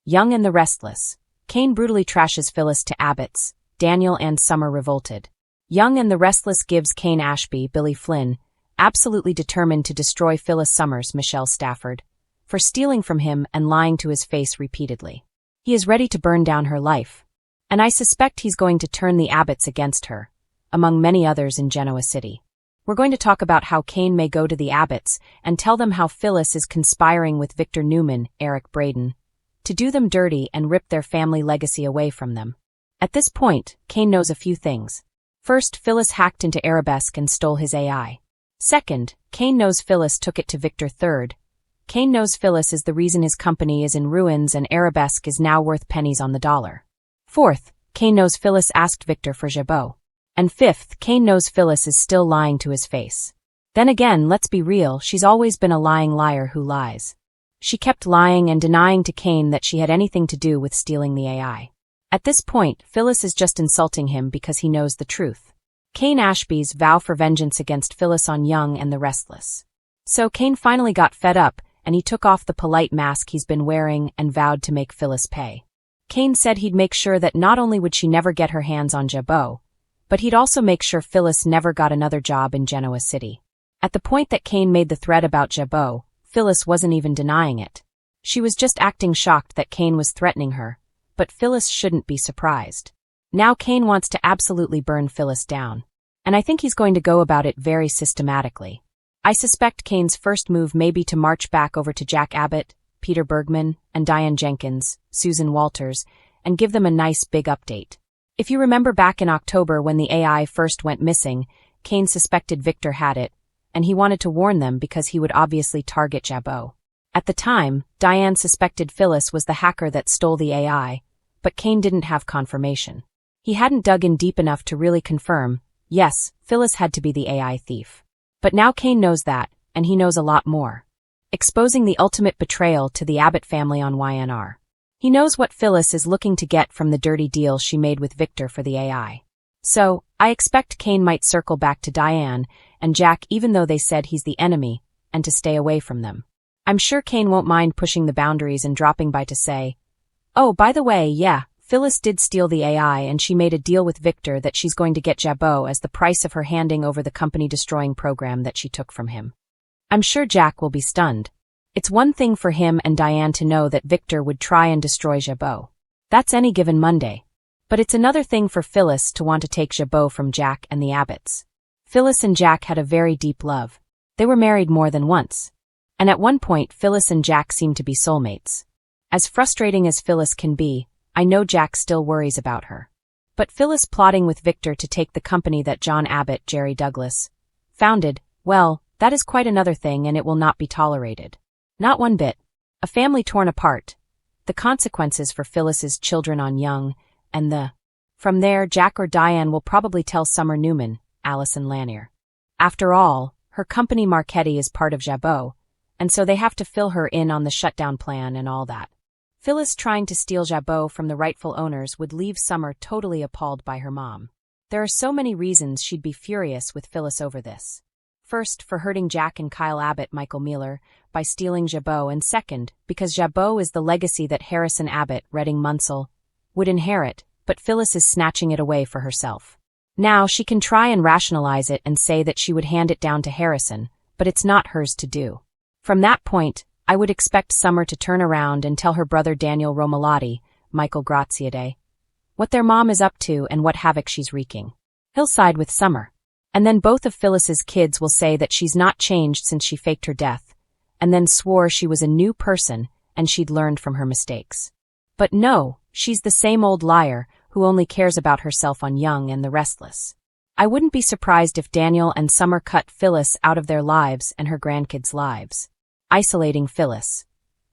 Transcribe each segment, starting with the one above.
Young and the Restless. Kane brutally trashes Phyllis to Abbott's. Daniel and Summer revolted. Young and the Restless gives Kane Ashby, Billy Flynn, absolutely determined to destroy Phyllis Summers, Michelle Stafford, for stealing from him and lying to his face repeatedly. He is ready to burn down her life. And I suspect he's going to turn the Abbotts against her, among many others in Genoa City. We're going to talk about how Kane may go to the Abbotts and tell them how Phyllis is conspiring with Victor Newman, Eric Braden, to do them dirty and rip their family legacy away from them. At this point, Kane knows a few things. First, Phyllis hacked into Arabesque and stole his AI. Second, Kane knows Phyllis took it to Victor. Third, Kane knows Phyllis is the reason his company is in ruins and Arabesque is now worth pennies on the dollar. Fourth, Kane knows Phyllis asked Victor for Jabot. And fifth, Kane knows Phyllis is still lying to his face. Then again, let's be real, she's always been a lying liar who lies. She kept lying and denying to Kane that she had anything to do with stealing the AI. At this point, Phyllis is just insulting him because he knows the truth. Kane Ashby's vow for vengeance against Phyllis on Young and the Restless. So Kane finally got fed up, and he took off the polite mask he's been wearing and vowed to make Phyllis pay. Kane said he'd make sure that not only would she never get her hands on Jabot, but he'd also make sure Phyllis never got another job in Genoa City. At the point that Kane made the threat about Jabot, Phyllis wasn't even denying it. She was just acting shocked that Kane was threatening her, but Phyllis shouldn't be surprised. Now Kane wants to absolutely burn Phyllis down. And I think he's going to go about it very systematically. I suspect Kane's first move may be to march back over to Jack Abbott, Peter Bergman, and Diane Jenkins, Susan Walters, and give them a nice big update. If you remember back in October when the AI first went missing, Kane suspected Victor had it, and he wanted to warn them because he would obviously target Jabot. At the time, Diane suspected Phyllis was the hacker that stole the AI, but Kane didn't have confirmation. He hadn't dug in deep enough to really confirm, yes, Phyllis had to be the AI thief. But now Kane knows that, and he knows a lot more. Exposing the ultimate betrayal to the Abbott family on YandR. He knows what Phyllis is looking to get from the dirty deal she made with Victor for the AI. So, I expect Kane might circle back to Diane and Jack even though they said he's the enemy, and to stay away from them. I'm sure Kane won't mind pushing the boundaries and dropping by to say, oh, by the way, yeah, Phyllis did steal the AI and she made a deal with Victor that she's going to get Jabot as the price of her handing over the company-destroying program that she took from him. I'm sure Jack will be stunned. It's one thing for him and Diane to know that Victor would try and destroy Jabot. That's any given Monday. But it's another thing for Phyllis to want to take Jabot from Jack and the Abbotts. Phyllis and Jack had a very deep love. They were married more than once. And at one point Phyllis and Jack seemed to be soulmates. As frustrating as Phyllis can be, I know Jack still worries about her. But Phyllis plotting with Victor to take the company that John Abbott, Jerry Douglas, founded, well, that is quite another thing and it will not be tolerated. Not one bit. A family torn apart. The consequences for Phyllis's children on Young, and From there, Jack or Diane will probably tell Summer Newman, Allison Lanier. After all, her company Marchetti is part of Jabot, and so they have to fill her in on the shutdown plan and all that. Phyllis trying to steal Jabot from the rightful owners would leave Summer totally appalled by her mom. There are so many reasons she'd be furious with Phyllis over this. First, for hurting Jack and Kyle Abbott, Michael Mueller, by stealing Jabot, and second, because Jabot is the legacy that Harrison Abbott, Redding Munsell, would inherit, but Phyllis is snatching it away for herself. Now, she can try and rationalize it and say that she would hand it down to Harrison, but it's not hers to do. From that point, I would expect Summer to turn around and tell her brother Daniel Romalotti, Michael Graziade, what their mom is up to and what havoc she's wreaking. He'll side with Summer. And then both of Phyllis's kids will say that she's not changed since she faked her death, and then swore she was a new person and she'd learned from her mistakes. But no, she's the same old liar who only cares about herself on Young and the Restless. I wouldn't be surprised if Daniel and Summer cut Phyllis out of their lives and her grandkids' lives. Isolating Phyllis.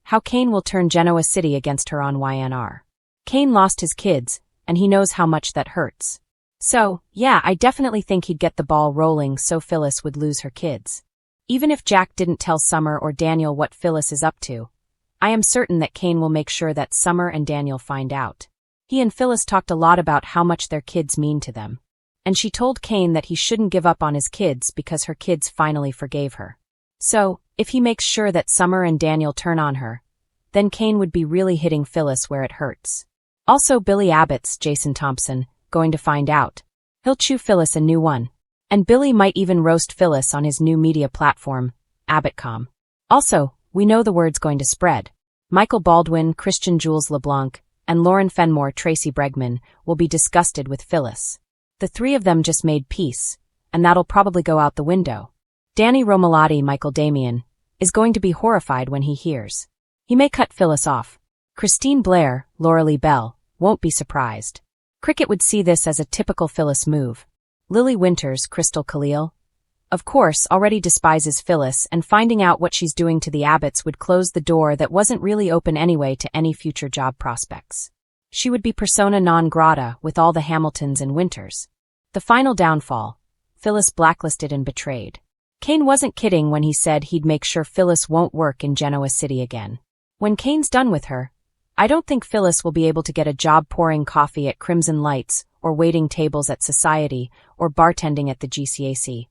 How Kane will turn Genoa City against her on YandR. Kane lost his kids, and he knows how much that hurts. So, yeah, I definitely think he'd get the ball rolling so Phyllis would lose her kids. Even if Jack didn't tell Summer or Daniel what Phyllis is up to, I am certain that Kane will make sure that Summer and Daniel find out. He and Phyllis talked a lot about how much their kids mean to them. And she told Kane that he shouldn't give up on his kids because her kids finally forgave her. So, if he makes sure that Summer and Daniel turn on her, then Kane would be really hitting Phyllis where it hurts. Also, Billy Abbott's Jason Thompson going to find out. He'll chew Phyllis a new one. And Billy might even roast Phyllis on his new media platform, AbbottCom. Also, we know the word's going to spread. Michael Baldwin, Christian Jules LeBlanc, and Lauren Fenmore, Tracy Bregman will be disgusted with Phyllis. The three of them just made peace, and that'll probably go out the window. Danny Romalotti, Michael Damian, is going to be horrified when he hears. He may cut Phyllis off. Christine Blair, Laura Lee Bell, won't be surprised. Cricket would see this as a typical Phyllis move. Lily Winters, Crystal Khalil, of course, already despises Phyllis, and finding out what she's doing to the Abbotts would close the door that wasn't really open anyway to any future job prospects. She would be persona non grata with all the Hamiltons and Winters. The final downfall: Phyllis blacklisted and betrayed. Kane wasn't kidding when he said he'd make sure Phyllis won't work in Genoa City again. When Kane's done with her, I don't think Phyllis will be able to get a job pouring coffee at Crimson Lights, or waiting tables at Society, or bartending at the GCAC.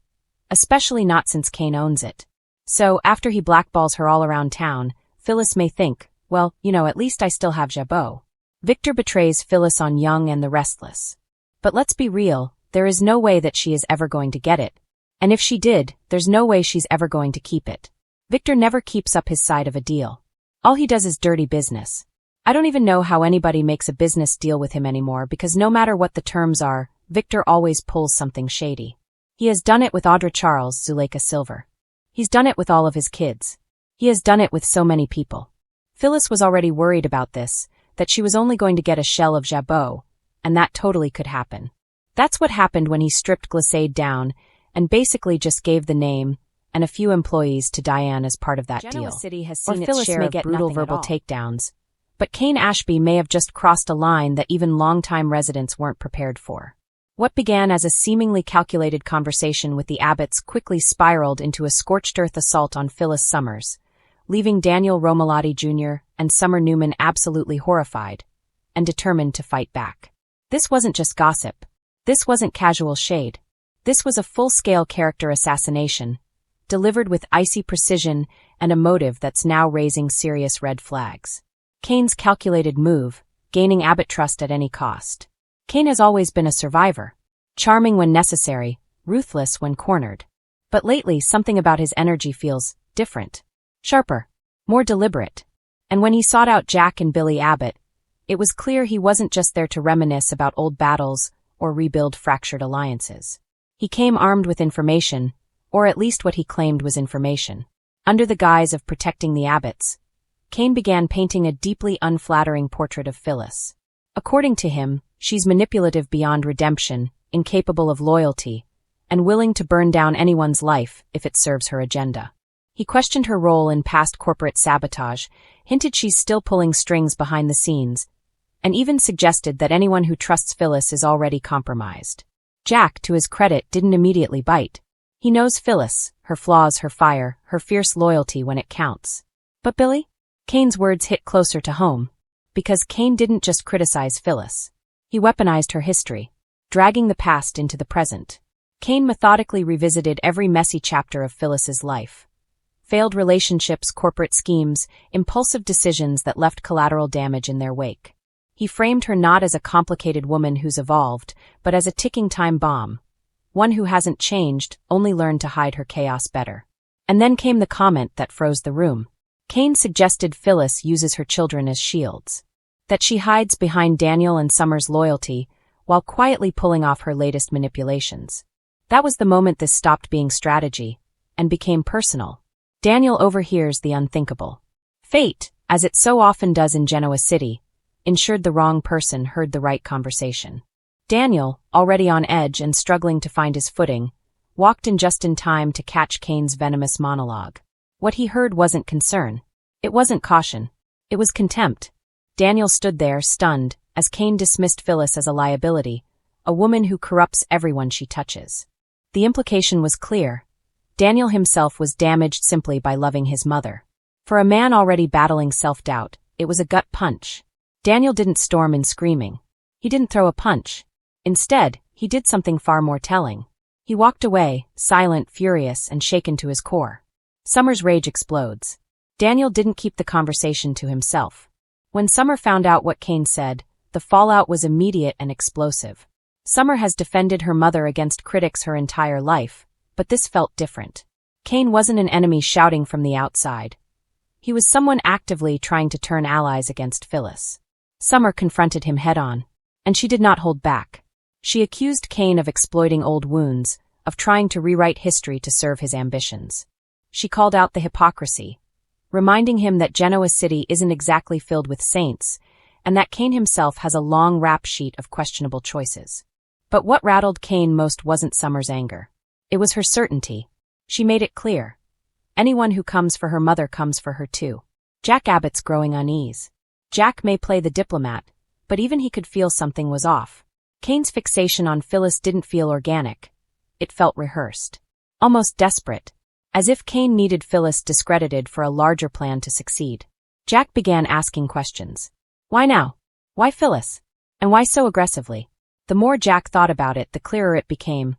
Especially not since Kane owns it. So, after he blackballs her all around town, Phyllis may think, well, at least I still have Jabot. Victor betrays Phyllis on Young and the Restless. But let's be real, there is no way that she is ever going to get it. And if she did, there's no way she's ever going to keep it. Victor never keeps up his side of a deal. All he does is dirty business. I don't even know how anybody makes a business deal with him anymore, because no matter what the terms are, Victor always pulls something shady. He has done it with Audra Charles, Zuleika Silver. He's done it with all of his kids. He has done it with so many people. Phyllis was already worried about this, that she was only going to get a shell of Jabot, and that totally could happen. That's what happened when he stripped Glissade down and basically just gave the name and a few employees to Diane as part of that Genoa deal. City has seen or its Phyllis share may of get brutal nothing at verbal all. Takedowns, but Kane Ashby may have just crossed a line that even longtime residents weren't prepared for. What began as a seemingly calculated conversation with the Abbotts quickly spiraled into a scorched-earth assault on Phyllis Summers, leaving Daniel Romalotti Jr. and Summer Newman absolutely horrified and determined to fight back. This wasn't just gossip. This wasn't casual shade. This was a full-scale character assassination, delivered with icy precision and a motive that's now raising serious red flags. Kane's calculated move, gaining Abbott trust at any cost. Kane has always been a survivor, charming when necessary, ruthless when cornered. But lately something about his energy feels different, sharper, more deliberate. And when he sought out Jack and Billy Abbott, it was clear he wasn't just there to reminisce about old battles or rebuild fractured alliances. He came armed with information, or at least what he claimed was information. Under the guise of protecting the Abbotts, Kane began painting a deeply unflattering portrait of Phyllis. According to him, she's manipulative beyond redemption, incapable of loyalty, and willing to burn down anyone's life if it serves her agenda. He questioned her role in past corporate sabotage, hinted she's still pulling strings behind the scenes, and even suggested that anyone who trusts Phyllis is already compromised. Jack, to his credit, didn't immediately bite. He knows Phyllis, her flaws, her fire, her fierce loyalty when it counts. But Billy? Kane's words hit closer to home, because Kane didn't just criticize Phyllis. He weaponized her history, dragging the past into the present. Kane methodically revisited every messy chapter of Phyllis's life. Failed relationships, corporate schemes, impulsive decisions that left collateral damage in their wake. He framed her not as a complicated woman who's evolved, but as a ticking time bomb. One who hasn't changed, only learned to hide her chaos better. And then came the comment that froze the room. Kane suggested Phyllis uses her children as shields. That she hides behind Daniel and Summer's loyalty, while quietly pulling off her latest manipulations. That was the moment this stopped being strategy, and became personal. Daniel overhears the unthinkable. Fate, as it so often does in Genoa City, ensured the wrong person heard the right conversation. Daniel, already on edge and struggling to find his footing, walked in just in time to catch Kane's venomous monologue. What he heard wasn't concern. It wasn't caution. It was contempt. Daniel stood there, stunned, as Kane dismissed Phyllis as a liability, a woman who corrupts everyone she touches. The implication was clear. Daniel himself was damaged simply by loving his mother. For a man already battling self-doubt, it was a gut punch. Daniel didn't storm in screaming. He didn't throw a punch. Instead, he did something far more telling. He walked away, silent, furious, and shaken to his core. Summer's rage explodes. Daniel didn't keep the conversation to himself. When Summer found out what Kane said, the fallout was immediate and explosive. Summer has defended her mother against critics her entire life, but this felt different. Kane wasn't an enemy shouting from the outside. He was someone actively trying to turn allies against Phyllis. Summer confronted him head-on, and she did not hold back. She accused Kane of exploiting old wounds, of trying to rewrite history to serve his ambitions. She called out the hypocrisy, reminding him that Genoa City isn't exactly filled with saints, and that Kane himself has a long rap sheet of questionable choices. But what rattled Kane most wasn't Summer's anger. It was her certainty. She made it clear. Anyone who comes for her mother comes for her too. Jack Abbott's growing unease. Jack may play the diplomat, but even he could feel something was off. Kane's fixation on Phyllis didn't feel organic. It felt rehearsed. Almost desperate. As if Kane needed Phyllis discredited for a larger plan to succeed. Jack began asking questions. Why now? Why Phyllis? And why so aggressively? The more Jack thought about it, the clearer it became.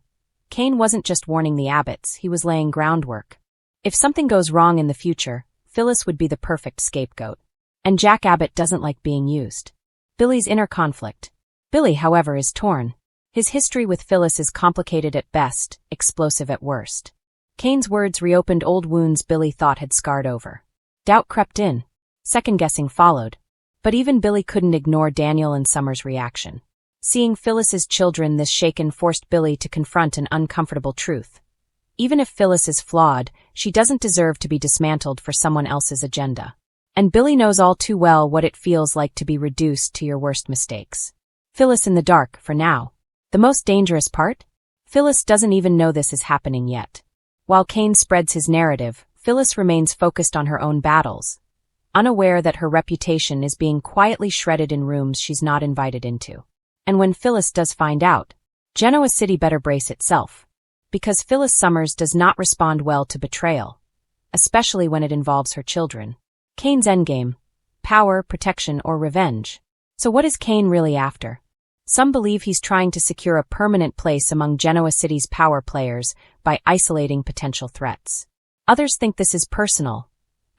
Kane wasn't just warning the Abbotts, he was laying groundwork. If something goes wrong in the future, Phyllis would be the perfect scapegoat. And Jack Abbott doesn't like being used. Billy's inner conflict. Billy, however, is torn. His history with Phyllis is complicated at best, explosive at worst. Kane's words reopened old wounds Billy thought had scarred over. Doubt crept in. Second-guessing followed. But even Billy couldn't ignore Daniel and Summer's reaction. Seeing Phyllis's children this shaken forced Billy to confront an uncomfortable truth. Even if Phyllis is flawed, she doesn't deserve to be dismantled for someone else's agenda. And Billy knows all too well what it feels like to be reduced to your worst mistakes. Phyllis in the dark, for now. The most dangerous part? Phyllis doesn't even know this is happening yet. While Kane spreads his narrative, Phyllis remains focused on her own battles, unaware that her reputation is being quietly shredded in rooms she's not invited into. And when Phyllis does find out, Genoa City better brace itself. Because Phyllis Summers does not respond well to betrayal, especially when it involves her children. Kane's endgame: power, protection, or revenge. So what is Kane really after? Some believe he's trying to secure a permanent place among Genoa City's power players by isolating potential threats. Others think this is personal,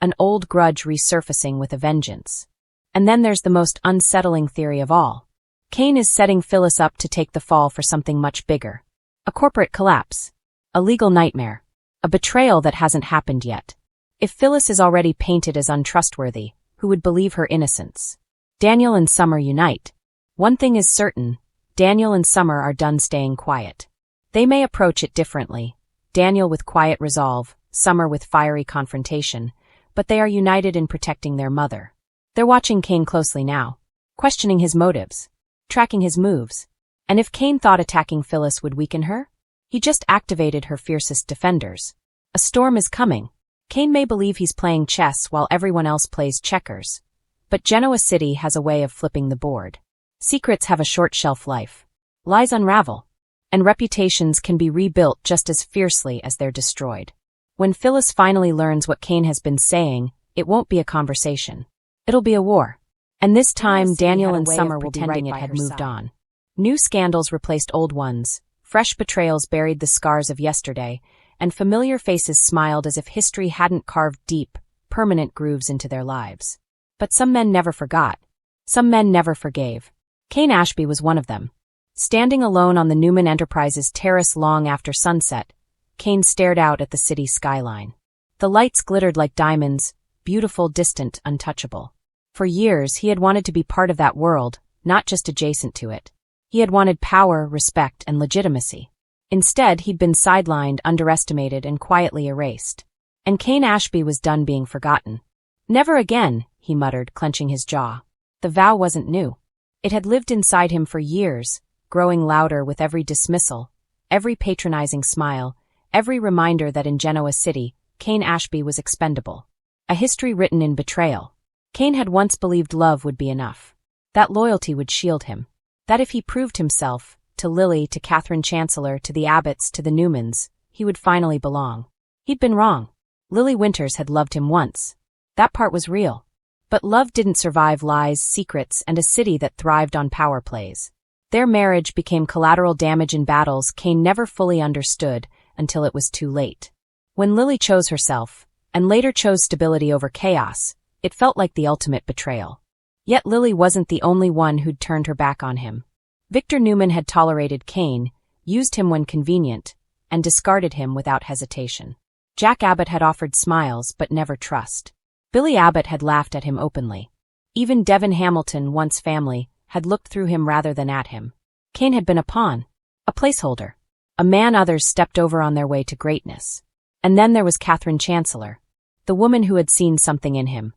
an old grudge resurfacing with a vengeance. And then there's the most unsettling theory of all. Kane is setting Phyllis up to take the fall for something much bigger. A corporate collapse. A legal nightmare. A betrayal that hasn't happened yet. If Phyllis is already painted as untrustworthy, who would believe her innocence? Daniel and Summer unite. One thing is certain, Daniel and Summer are done staying quiet. They may approach it differently, Daniel with quiet resolve, Summer with fiery confrontation, but they are united in protecting their mother. They're watching Kane closely now, questioning his motives, tracking his moves. And if Kane thought attacking Phyllis would weaken her, he just activated her fiercest defenders. A storm is coming. Kane may believe he's playing chess while everyone else plays checkers. But Genoa City has a way of flipping the board. Secrets have a short shelf life. Lies unravel. And reputations can be rebuilt just as fiercely as they're destroyed. When Phyllis finally learns what Kane has been saying, it won't be a conversation. It'll be a war. And this time, Daniel and Summer will be pretending it had moved on. New scandals replaced old ones, fresh betrayals buried the scars of yesterday, and familiar faces smiled as if history hadn't carved deep, permanent grooves into their lives. But some men never forgot. Some men never forgave. Kane Ashby was one of them. Standing alone on the Newman Enterprises terrace long after sunset, Kane stared out at the city skyline. The lights glittered like diamonds, beautiful, distant, untouchable. For years, he had wanted to be part of that world, not just adjacent to it. He had wanted power, respect, and legitimacy. Instead, he'd been sidelined, underestimated, and quietly erased. And Kane Ashby was done being forgotten. Never again, he muttered, clenching his jaw. The vow wasn't new. It had lived inside him for years, growing louder with every dismissal, every patronizing smile, every reminder that in Genoa City, Kane Ashby was expendable. A history written in betrayal. Kane had once believed love would be enough. That loyalty would shield him. That if he proved himself, to Lily, to Catherine Chancellor, to the Abbotts, to the Newmans, he would finally belong. He'd been wrong. Lily Winters had loved him once. That part was real. But love didn't survive lies, secrets, and a city that thrived on power plays. Their marriage became collateral damage in battles Kane never fully understood until it was too late. When Lily chose herself, and later chose stability over chaos, it felt like the ultimate betrayal. Yet Lily wasn't the only one who'd turned her back on him. Victor Newman had tolerated Kane, used him when convenient, and discarded him without hesitation. Jack Abbott had offered smiles but never trust. Billy Abbott had laughed at him openly. Even Devin Hamilton, once family, had looked through him rather than at him. Kane had been a pawn, a placeholder, a man others stepped over on their way to greatness. And then there was Catherine Chancellor, the woman who had seen something in him,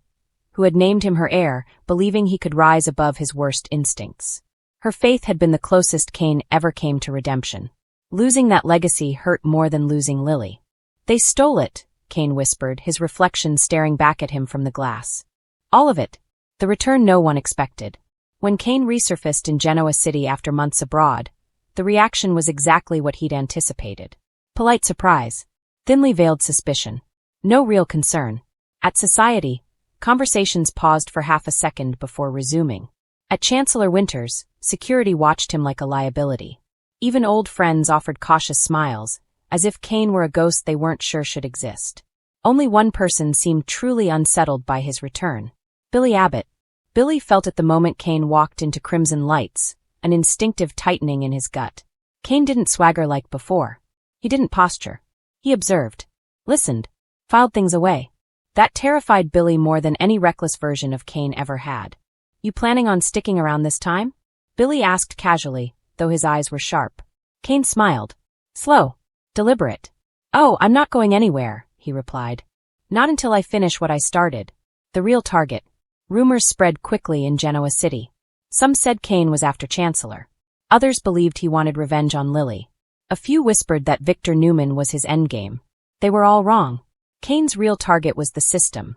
who had named him her heir, believing he could rise above his worst instincts. Her faith had been the closest Kane ever came to redemption. Losing that legacy hurt more than losing Lily. They stole it, Kane whispered, his reflection staring back at him from the glass. All of it. The return no one expected. When Kane resurfaced in Genoa City after months abroad, the reaction was exactly what he'd anticipated. Polite surprise. Thinly veiled suspicion. No real concern. At Society, conversations paused for half a second before resuming. At Chancellor Winters, security watched him like a liability. Even old friends offered cautious smiles, as if Kane were a ghost they weren't sure should exist. Only one person seemed truly unsettled by his return. Billy Abbott. Billy felt at the moment Kane walked into Crimson Lights, an instinctive tightening in his gut. Kane didn't swagger like before. He didn't posture. He observed, listened, filed things away. That terrified Billy more than any reckless version of Kane ever had. You planning on sticking around this time? Billy asked casually, though his eyes were sharp. Kane smiled. Slow. Deliberate. Oh, I'm not going anywhere, he replied. Not until I finish what I started. The real target. Rumors spread quickly in Genoa City. Some said Kane was after Chancellor. Others believed he wanted revenge on Lily. A few whispered that Victor Newman was his endgame. They were all wrong. Kane's real target was the system.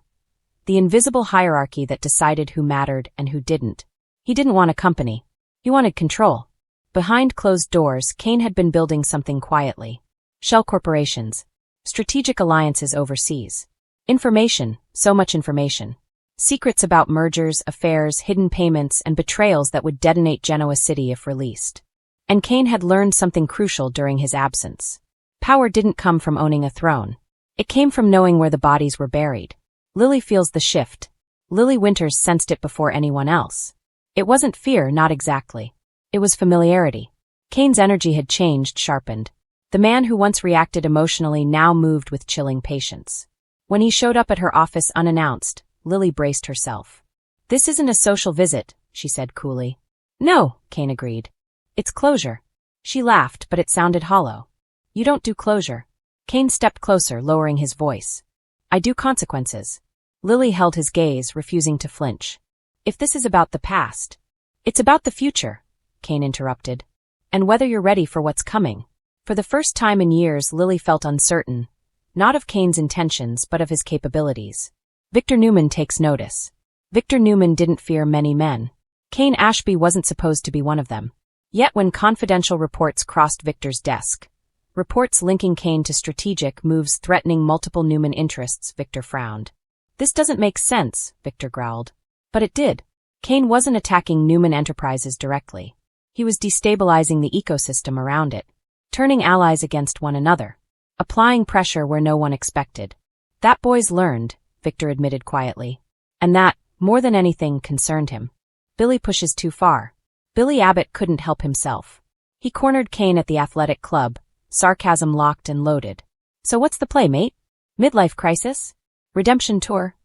The invisible hierarchy that decided who mattered and who didn't. He didn't want a company. He wanted control. Behind closed doors, Kane had been building something quietly. Shell corporations. Strategic alliances overseas. Information, so much information. Secrets about mergers, affairs, hidden payments, and betrayals that would detonate Genoa City if released. And Kane had learned something crucial during his absence. Power didn't come from owning a throne. It came from knowing where the bodies were buried. Lily feels the shift. Lily Winters sensed it before anyone else. It wasn't fear, not exactly. It was familiarity. Kane's energy had changed, sharpened. The man who once reacted emotionally now moved with chilling patience. When he showed up at her office unannounced, Lily braced herself. This isn't a social visit, she said coolly. No, Kane agreed. It's closure. She laughed, but it sounded hollow. You don't do closure. Kane stepped closer, lowering his voice. I do consequences. Lily held his gaze, refusing to flinch. If this is about the past, it's about the future, Kane interrupted. And whether you're ready for what's coming. For the first time in years, Lily felt uncertain, not of Kane's intentions but of his capabilities. Victor Newman takes notice. Victor Newman didn't fear many men. Kane Ashby wasn't supposed to be one of them. Yet when confidential reports crossed Victor's desk, reports linking Kane to strategic moves threatening multiple Newman interests, Victor frowned. This doesn't make sense, Victor growled. But it did. Kane wasn't attacking Newman Enterprises directly. He was destabilizing the ecosystem around it, turning allies against one another, applying pressure where no one expected. That boy's learned, Victor admitted quietly. And that, more than anything, concerned him. Billy pushes too far. Billy Abbott couldn't help himself. He cornered Kane at the athletic club, sarcasm locked and loaded. So what's the play, mate? Midlife crisis? Redemption tour?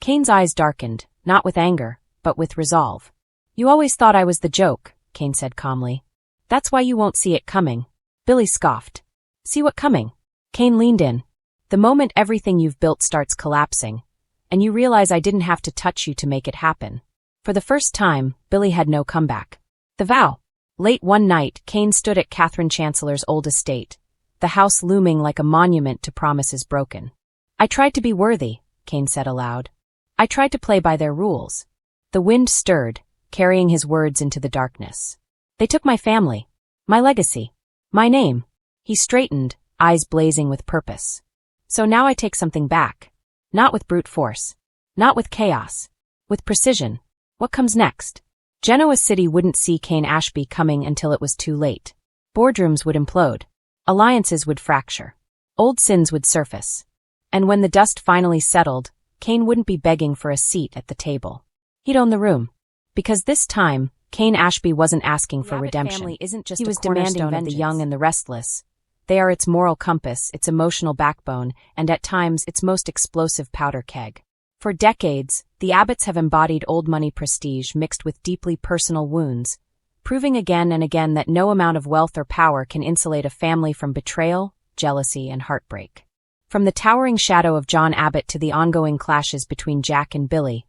Kane's eyes darkened, not with anger, but with resolve. You always thought I was the joke, Kane said calmly. That's why you won't see it coming. Billy scoffed. See what coming? Kane leaned in. The moment everything you've built starts collapsing, and you realize I didn't have to touch you to make it happen. For the first time, Billy had no comeback. The vow. Late one night, Kane stood at Catherine Chancellor's old estate, the house looming like a monument to promises broken. I tried to be worthy, Kane said aloud. I tried to play by their rules. The wind stirred, carrying his words into the darkness. They took my family, my legacy, my name. He straightened, eyes blazing with purpose. So now I take something back. Not with brute force. Not with chaos. With precision. What comes next? Genoa City wouldn't see Kane Ashby coming until it was too late. Boardrooms would implode. Alliances would fracture. Old sins would surface. And when the dust finally settled, Kane wouldn't be begging for a seat at the table. He'd own the room. Because this time, Kane Ashby wasn't asking for redemption. He was demanding of the young and the restless. They are its moral compass, its emotional backbone, and at times its most explosive powder keg. For decades, the Abbotts have embodied old money prestige mixed with deeply personal wounds, proving again and again that no amount of wealth or power can insulate a family from betrayal, jealousy, and heartbreak. From the towering shadow of John Abbott to the ongoing clashes between Jack and Billy,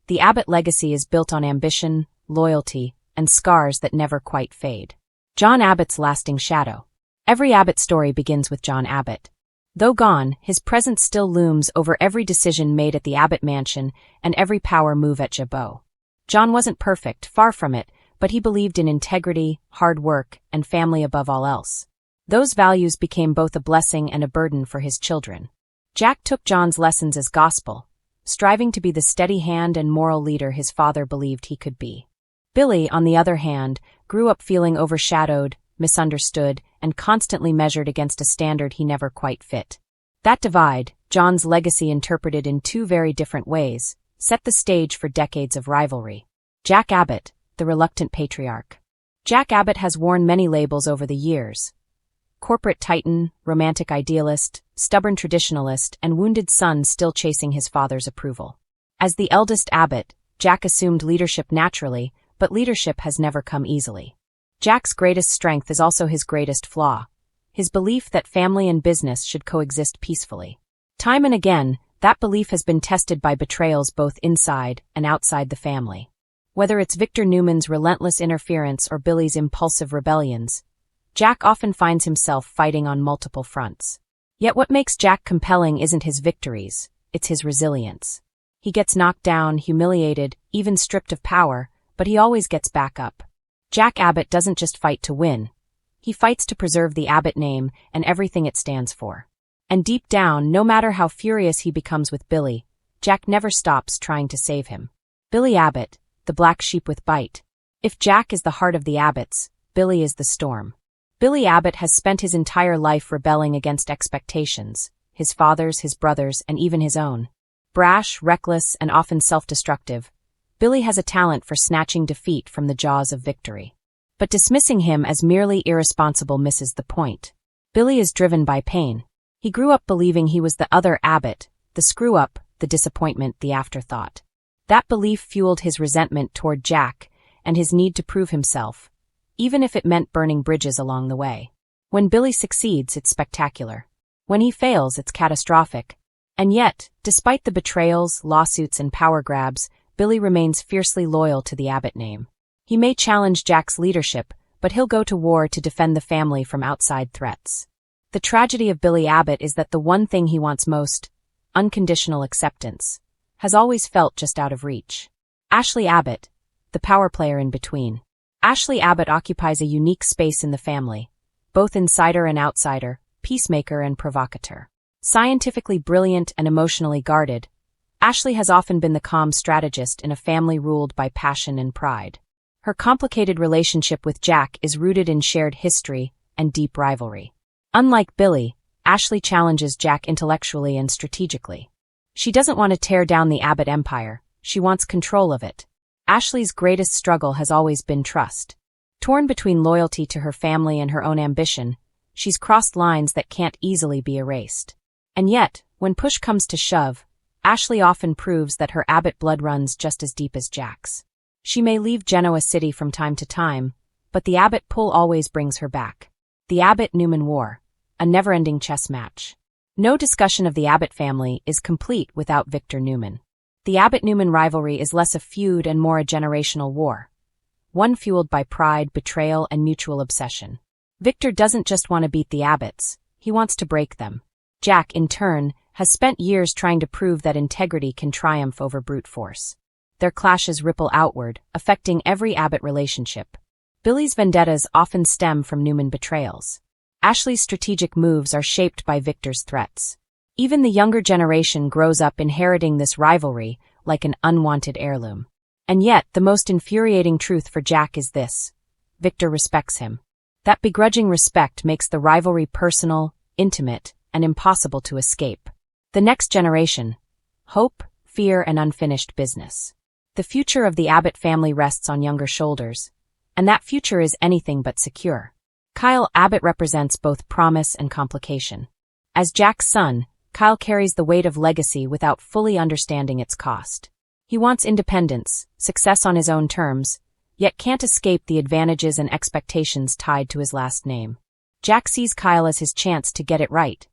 the Abbott legacy is built on ambition, loyalty, and scars that never quite fade. John Abbott's lasting shadow. Every Abbott story begins with John Abbott. Though gone, his presence still looms over every decision made at the Abbott mansion and every power move at Jabot. John wasn't perfect, far from it, but he believed in integrity, hard work, and family above all else. Those values became both a blessing and a burden for his children. Jack took John's lessons as gospel, striving to be the steady hand and moral leader his father believed he could be. Billy, on the other hand, grew up feeling overshadowed, misunderstood, and constantly measured against a standard he never quite fit. That divide, John's legacy interpreted in two very different ways, set the stage for decades of rivalry. Jack Abbott, the reluctant patriarch. Jack Abbott has worn many labels over the years. Corporate titan, romantic idealist, stubborn traditionalist, and wounded son still chasing his father's approval. As the eldest Abbott, Jack assumed leadership naturally, but leadership has never come easily. Jack's greatest strength is also his greatest flaw, his belief that family and business should coexist peacefully. Time and again, that belief has been tested by betrayals both inside and outside the family. Whether it's Victor Newman's relentless interference or Billy's impulsive rebellions, Jack often finds himself fighting on multiple fronts. Yet what makes Jack compelling isn't his victories, it's his resilience. He gets knocked down, humiliated, even stripped of power, but he always gets back up. Jack Abbott doesn't just fight to win. He fights to preserve the Abbott name and everything it stands for. And deep down, no matter how furious he becomes with Billy, Jack never stops trying to save him. Billy Abbott, the black sheep with bite. If Jack is the heart of the Abbotts, Billy is the storm. Billy Abbott has spent his entire life rebelling against expectations, his father's, his brother's, and even his own. Brash, reckless, and often self-destructive, Billy has a talent for snatching defeat from the jaws of victory. But dismissing him as merely irresponsible misses the point. Billy is driven by pain. He grew up believing he was the other Abbott, the screw-up, the disappointment, the afterthought. That belief fueled his resentment toward Jack and his need to prove himself, even if it meant burning bridges along the way. When Billy succeeds, it's spectacular. When he fails, it's catastrophic. And yet, despite the betrayals, lawsuits, and power grabs, Billy remains fiercely loyal to the Abbott name. He may challenge Jack's leadership, but he'll go to war to defend the family from outside threats. The tragedy of Billy Abbott is that the one thing he wants most, unconditional acceptance, has always felt just out of reach. Ashley Abbott, the power player in between. Ashley Abbott occupies a unique space in the family, both insider and outsider, peacemaker and provocateur. Scientifically brilliant and emotionally guarded, Ashley has often been the calm strategist in a family ruled by passion and pride. Her complicated relationship with Jack is rooted in shared history and deep rivalry. Unlike Billy, Ashley challenges Jack intellectually and strategically. She doesn't want to tear down the Abbott empire, she wants control of it. Ashley's greatest struggle has always been trust. Torn between loyalty to her family and her own ambition, she's crossed lines that can't easily be erased. And yet, when push comes to shove, Ashley often proves that her Abbott blood runs just as deep as Jack's. She may leave Genoa City from time to time, but the Abbott pull always brings her back. The Abbott-Newman War, a never-ending chess match. No discussion of the Abbott family is complete without Victor Newman. The Abbott-Newman rivalry is less a feud and more a generational war, one fueled by pride, betrayal, and mutual obsession. Victor doesn't just want to beat the Abbotts, he wants to break them. Jack, in turn, has spent years trying to prove that integrity can triumph over brute force. Their clashes ripple outward, affecting every Abbott relationship. Billy's vendettas often stem from Newman betrayals. Ashley's strategic moves are shaped by Victor's threats. Even the younger generation grows up inheriting this rivalry like an unwanted heirloom. And yet, the most infuriating truth for Jack is this: Victor respects him. That begrudging respect makes the rivalry personal, intimate, and impossible to escape. The next generation. Hope, fear, and unfinished business. The future of the Abbott family rests on younger shoulders, and that future is anything but secure. Kyle Abbott represents both promise and complication. As Jack's son, Kyle carries the weight of legacy without fully understanding its cost. He wants independence, success on his own terms, yet can't escape the advantages and expectations tied to his last name. Jack sees Kyle as his chance to get it right,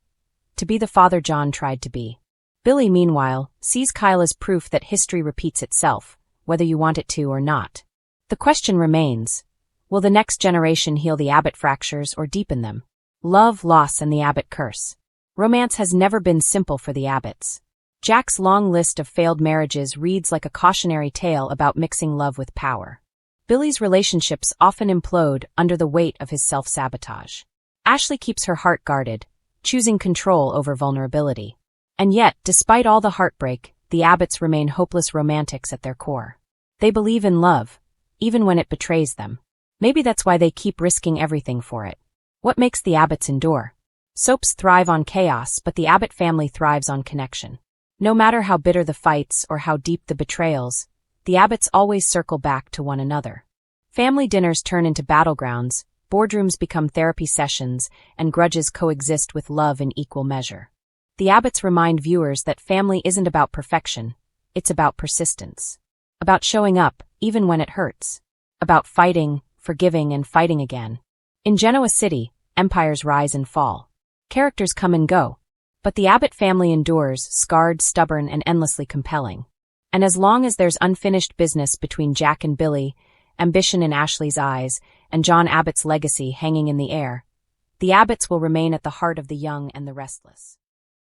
to be the father John tried to be. Billy, meanwhile, sees Kyle as proof that history repeats itself, whether you want it to or not. The question remains, will the next generation heal the Abbott fractures or deepen them? Love, loss, and the Abbott curse. Romance has never been simple for the Abbotts. Jack's long list of failed marriages reads like a cautionary tale about mixing love with power. Billy's relationships often implode under the weight of his self-sabotage. Ashley keeps her heart guarded, choosing control over vulnerability. And yet, despite all the heartbreak, the Abbotts remain hopeless romantics at their core. They believe in love, even when it betrays them. Maybe that's why they keep risking everything for it. What makes the Abbotts endure? Soaps thrive on chaos, but the Abbott family thrives on connection. No matter how bitter the fights or how deep the betrayals, the Abbotts always circle back to one another. Family dinners turn into battlegrounds, boardrooms become therapy sessions, and grudges coexist with love in equal measure. The Abbotts remind viewers that family isn't about perfection, it's about persistence. About showing up, even when it hurts. About fighting, forgiving, and fighting again. In Genoa City, empires rise and fall. Characters come and go. But the Abbott family endures, scarred, stubborn, and endlessly compelling. And as long as there's unfinished business between Jack and Billy, ambition in Ashley's eyes, and John Abbott's legacy hanging in the air, the Abbotts will remain at the heart of the young and the restless.